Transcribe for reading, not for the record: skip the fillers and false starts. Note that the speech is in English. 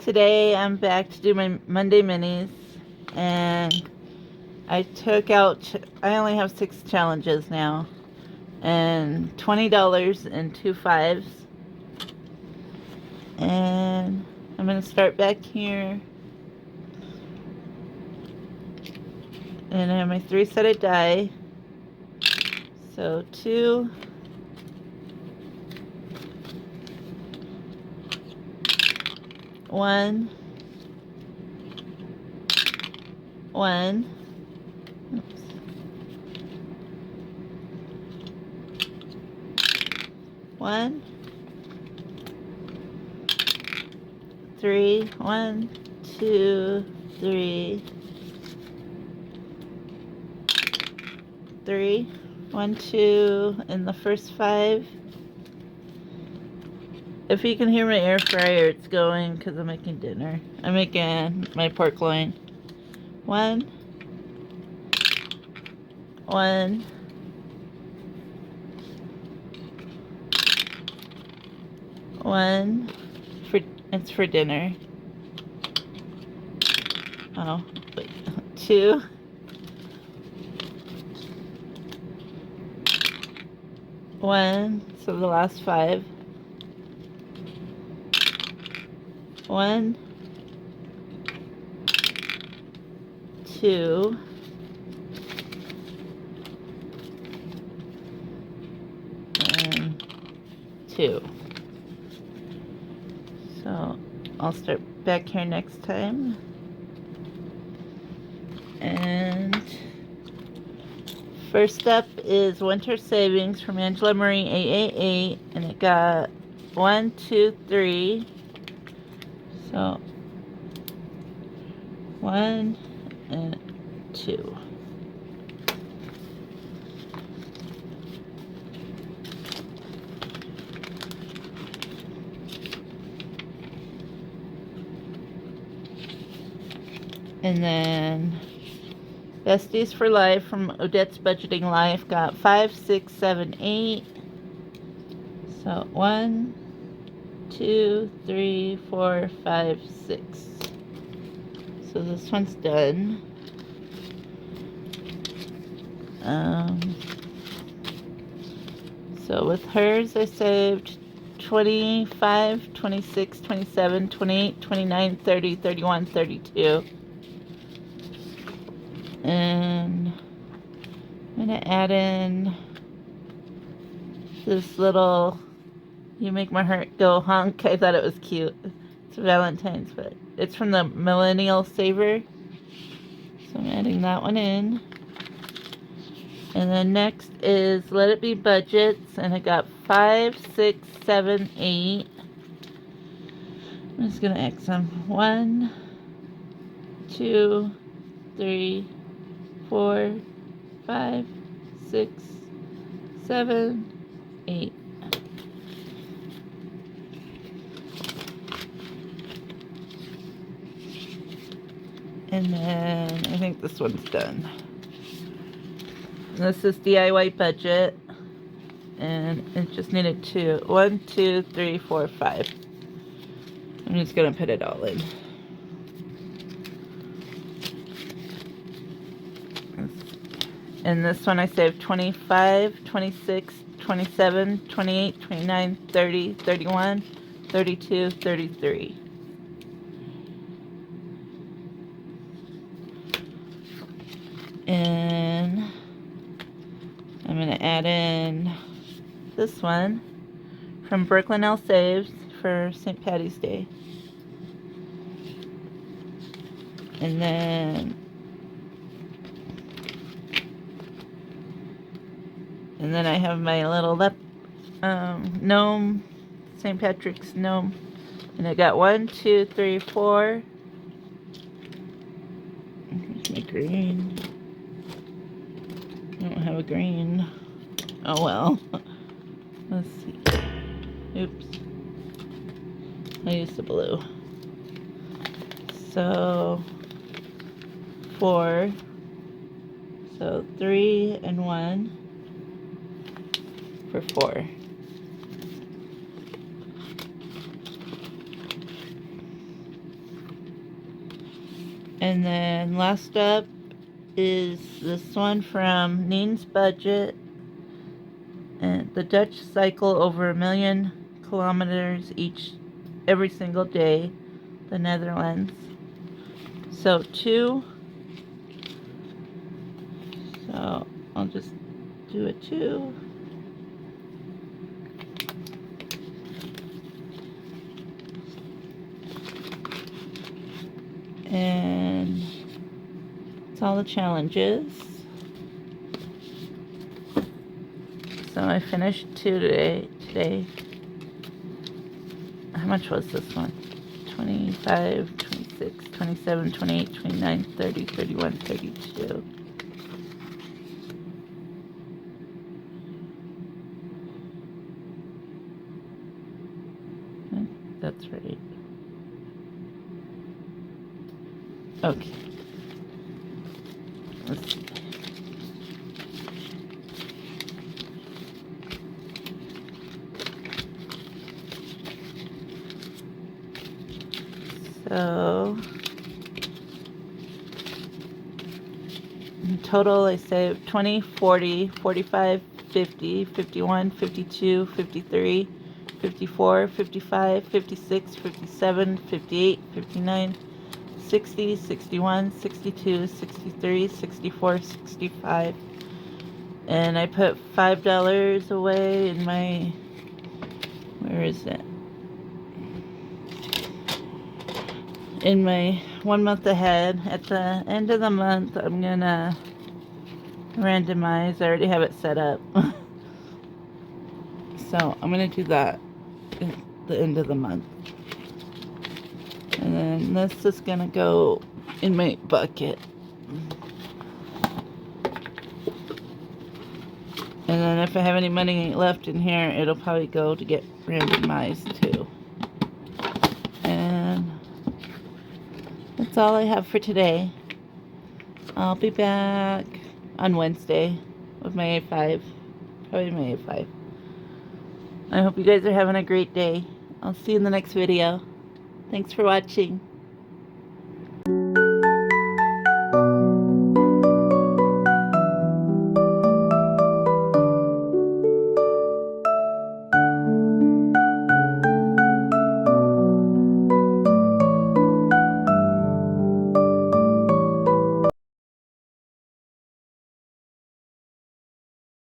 Today I'm back to do my Monday minis, and I only have 6 challenges now, and $20 and 2 fives. And I'm going to start back here. And I have my 3-sided die. So 2, 1, 1, oops, 1, 3, 1, 2, 3, 3, 1, 2 in the first 5. If you can hear my air fryer, it's going because I'm making dinner. I'm making my pork loin. 1, 1, 1. It's for dinner. Oh, wait. 2, 1. So the last 5. 1, 2, and 2. So I'll start back here next time. And first up is Winter Savings from Angela Marie 888, and it got 1, 2, 3. So 1 and 2. And then Besties for Life from Odette's Budgeting Life got 5, 6, 7, 8. So 1, 2, 3, 4, 5, 6. So this one's done. So with hers, I saved 25, 26, 27, 28, 29, 30, 31, 32. And I'm going to add in this little You Make My Heart Go Honk. I thought it was cute. It's Valentine's, but it's from the Millennial Saver. So I'm adding that one in. And then next is Let It Be Budgets, and I got 5, 6, 7, 8. I'm just going to X them. 1, 2, 3, 4, 5, 6, 7, 8. And then I think this one's done. This is DIY budget, and it just needed 2. 1, 2, 3, 4, 5. I'm just gonna put it all in. And this one I saved 25, 26, 27, 28, 29, 30, 31, 32, 33. And I'm going to add in this one from Brooklyn Elsaves for St. Paddy's Day. And then I have my little gnome, St. Patrick's gnome. And I got 1, 2, 3, 4. Here's my green. I don't have a green. Oh well. Let's see. Oops. I used the blue. So 4. So 3 and 1 for 4. And then last up is this one from Neen's Budget. And the Dutch cycle over 1,000,000 kilometers every single day. The Netherlands. So 2. So I'll just do a 2. And it's all the challenges. So I finished 2 today. How much was this one? 25, 26, 27, 28, 29, 30, 31, 32. I think that's right. Okay. Let's see. So, in total I saved 20, 40, 45, 50, 51, 52, 53, 54, 55, 56, 57, 58, 59, 60, 61, 62, 63, 64, 65. And I put $5 away in my, where is it? In my 1 month ahead. At the end of the month, I'm gonna randomize. I already have it set up. So I'm gonna do that at the end of the month. And then this is gonna go in my bucket. And then if I have any money left in here, it'll probably go to get randomized too. And that's all I have for today. I'll be back on Wednesday with my A5. Probably my A5. I hope you guys are having a great day. I'll see you in the next video. Thanks for watching.